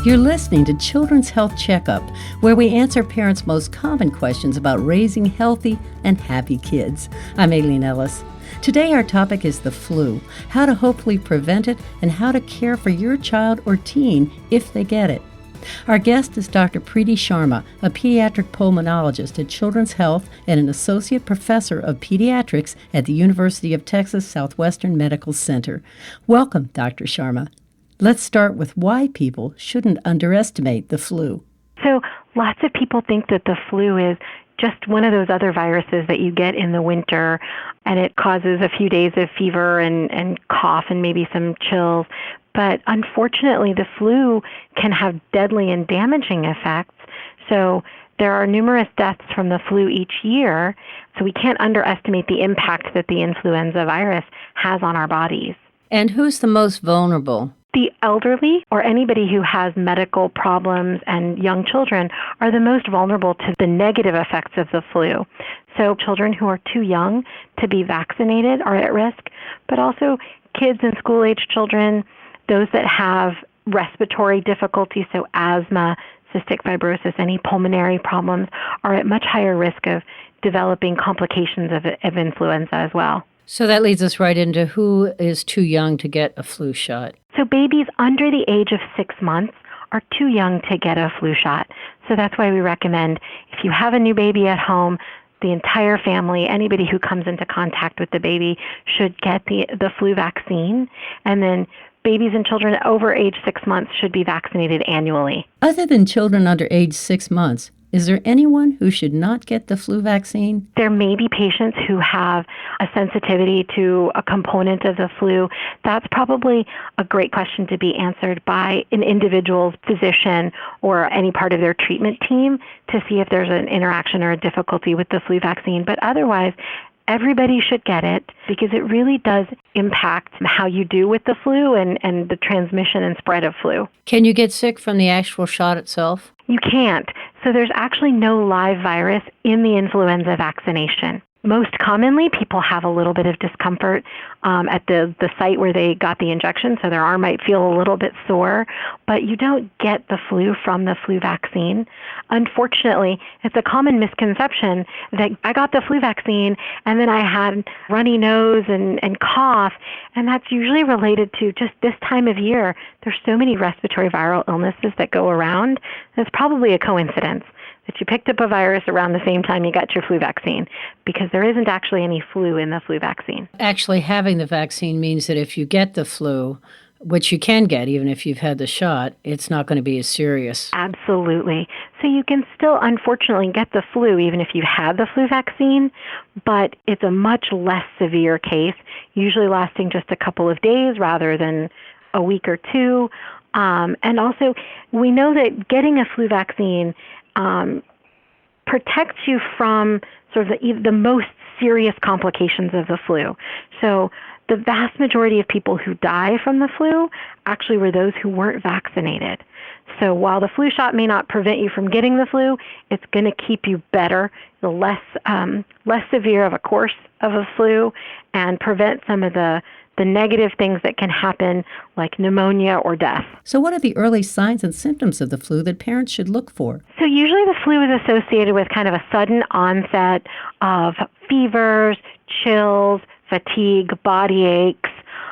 You're listening to Children's Health Checkup, where we answer parents' most common questions about raising healthy and happy kids. I'm Aileen Ellis. Today our topic is the flu, how to hopefully prevent it, and how to care for your child or teen if they get it. Our guest is Dr. Preeti Sharma, a pediatric pulmonologist at Children's Health and an associate professor of pediatrics at the University of Texas Southwestern Medical Center. Welcome, Dr. Sharma. Let's start with why people shouldn't underestimate the flu. So lots of people think that the flu is just one of those other viruses that you get in the winter, and it causes a few days of fever and cough and maybe some chills. But unfortunately, the flu can have deadly and damaging effects. So there are numerous deaths from the flu each year, so we can't underestimate the impact that the influenza virus has on our bodies. And who's the most vulnerable? The elderly or anybody who has medical problems and young children are the most vulnerable to the negative effects of the flu. So children who are too young to be vaccinated are at risk, but also kids and school-age children, those that have respiratory difficulties, so asthma, cystic fibrosis, any pulmonary problems, are at much higher risk of developing complications of influenza as well. So that leads us right into who is too young to get a flu shot. So babies under the age of 6 months are too young to get a flu shot. So that's why we recommend if you have a new baby at home, the entire family, anybody who comes into contact with the baby should get the flu vaccine. And then babies and children over age 6 months should be vaccinated annually. Other than children under age 6 months, is there anyone who should not get the flu vaccine? There may be patients who have a sensitivity to a component of the flu. That's probably a great question to be answered by an individual's physician or any part of their treatment team to see if there's an interaction or a difficulty with the flu vaccine. But otherwise, everybody should get it because it really does impact how you do with the flu and the transmission and spread of flu. Can you get sick from the actual shot itself? You can't. So there's actually no live virus in the influenza vaccination. Most commonly, people have a little bit of discomfort at the site where they got the injection, so their arm might feel a little bit sore, but you don't get the flu from the flu vaccine. Unfortunately, it's a common misconception that I got the flu vaccine and then I had runny nose and cough, and that's usually related to just this time of year. There's so many respiratory viral illnesses that go around. It's probably a coincidence that you picked up a virus around the same time you got your flu vaccine, because there isn't actually any flu in the flu vaccine. Actually, having the vaccine means that if you get the flu, which you can get even if you've had the shot, it's not going to be as serious. Absolutely. So you can still, unfortunately, get the flu even if you had the flu vaccine, but it's a much less severe case, usually lasting just a couple of days rather than a week or two. And also, we know that getting a flu vaccine protects you from sort of the most serious complications of the flu. So the vast majority of people who die from the flu actually were those who weren't vaccinated. So while the flu shot may not prevent you from getting the flu, it's going to keep you better, the less severe of a course of a flu, and prevent some of the negative things that can happen, like pneumonia or death. So what are the early signs and symptoms of the flu that parents should look for? So usually the flu is associated with kind of a sudden onset of fevers, chills, fatigue, body aches.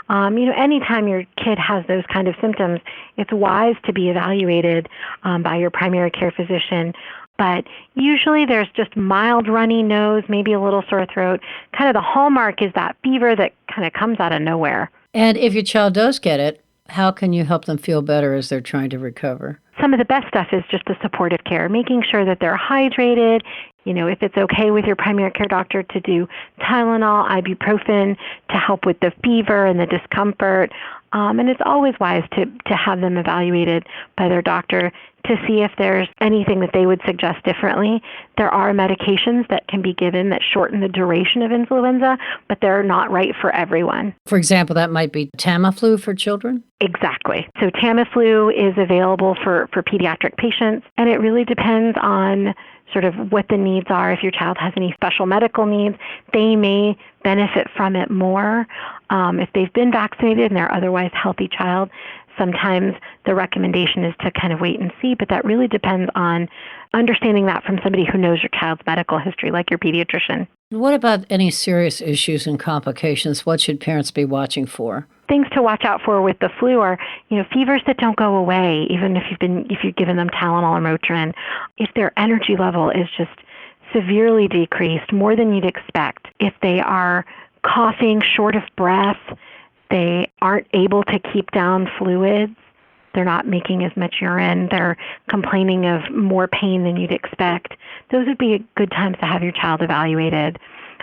Anytime your kid has those kind of symptoms, it's wise to be evaluated by your primary care physician. But usually there's just mild runny nose, maybe a little sore throat. Kind of the hallmark is that fever that kind of comes out of nowhere. And if your child does get it, how can you help them feel better as they're trying to recover? Some of the best stuff is just the supportive care, making sure that they're hydrated. If it's okay with your primary care doctor to do Tylenol, ibuprofen to help with the fever and the discomfort. And it's always wise to have them evaluated by their doctor to see if there's anything that they would suggest differently. There are medications that can be given that shorten the duration of influenza, but they're not right for everyone. For example, that might be Tamiflu for children? Exactly. So Tamiflu is available for pediatric patients, and it really depends on sort of what the needs are. If your child has any special medical needs, they may benefit from it more. If they've been vaccinated and they're otherwise healthy child, sometimes the recommendation is to kind of wait and see, but that really depends on understanding that from somebody who knows your child's medical history, like your pediatrician. What about any serious issues and complications? What should parents be watching for? Things to watch out for with the flu are, fevers that don't go away, even if you've given them Tylenol or Motrin. If their energy level is just severely decreased, more than you'd expect. If they are coughing, short of breath, they aren't able to keep down fluids, they're not making as much urine, they're complaining of more pain than you'd expect, those would be good times to have your child evaluated.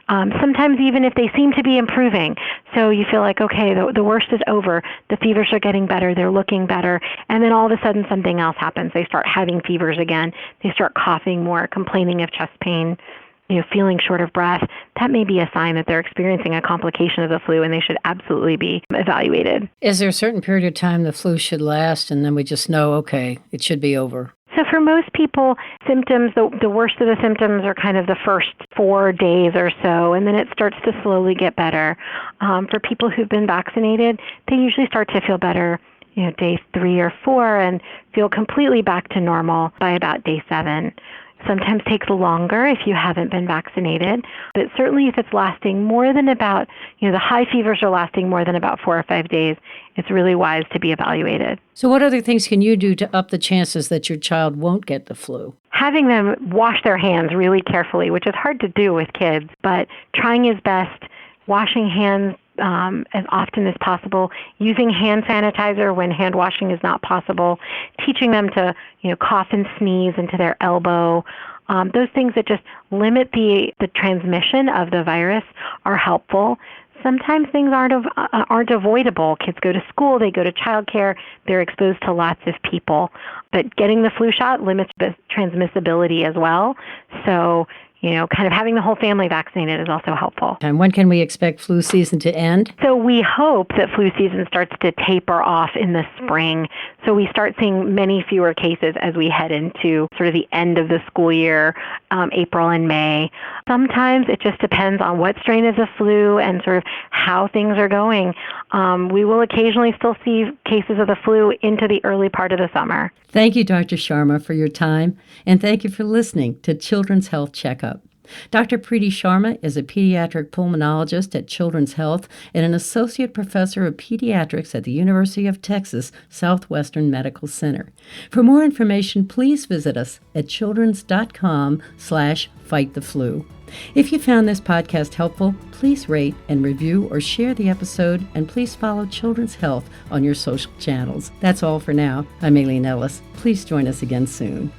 Sometimes even if they seem to be improving, so you feel like, okay, the worst is over, the fevers are getting better, they're looking better, and then all of a sudden something else happens. They start having fevers again, they start coughing more, complaining of chest pain, feeling short of breath. That may be a sign that they're experiencing a complication of the flu, and they should absolutely be evaluated. Is there a certain period of time the flu should last, and then we just know, okay, it should be over? So for most people, symptoms, the worst of the symptoms are kind of the first 4 days or so, and then it starts to slowly get better. For people who've been vaccinated, they usually start to feel better, day 3 or 4, and feel completely back to normal by about day 7. Sometimes takes longer if you haven't been vaccinated, but certainly if it's lasting more than about, the high fevers are lasting more than about 4 or 5 days, it's really wise to be evaluated. So what other things can you do to up the chances that your child won't get the flu? Having them wash their hands really carefully, which is hard to do with kids, but trying his best, washing hands as often as possible, using hand sanitizer when hand washing is not possible, teaching them to, cough and sneeze into their elbow. Those things that just limit the transmission of the virus are helpful. Sometimes things aren't avoidable. Kids go to school, they go to childcare, they're exposed to lots of people. But getting the flu shot limits the transmissibility as well. So, kind of having the whole family vaccinated is also helpful. And when can we expect flu season to end? So we hope that flu season starts to taper off in the spring. So we start seeing many fewer cases as we head into sort of the end of the school year, April and May. Sometimes it just depends on what strain of the flu and sort of how things are going. We will occasionally still see cases of the flu into the early part of the summer. Thank you, Dr. Sharma, for your time, and thank you for listening to Children's Health Checkup. Dr. Preeti Sharma is a pediatric pulmonologist at Children's Health and an associate professor of pediatrics at the University of Texas Southwestern Medical Center. For more information, please visit us at childrens.com/fighttheflu. If you found this podcast helpful, please rate and review or share the episode, and please follow Children's Health on your social channels. That's all for now. I'm Aileen Ellis. Please join us again soon.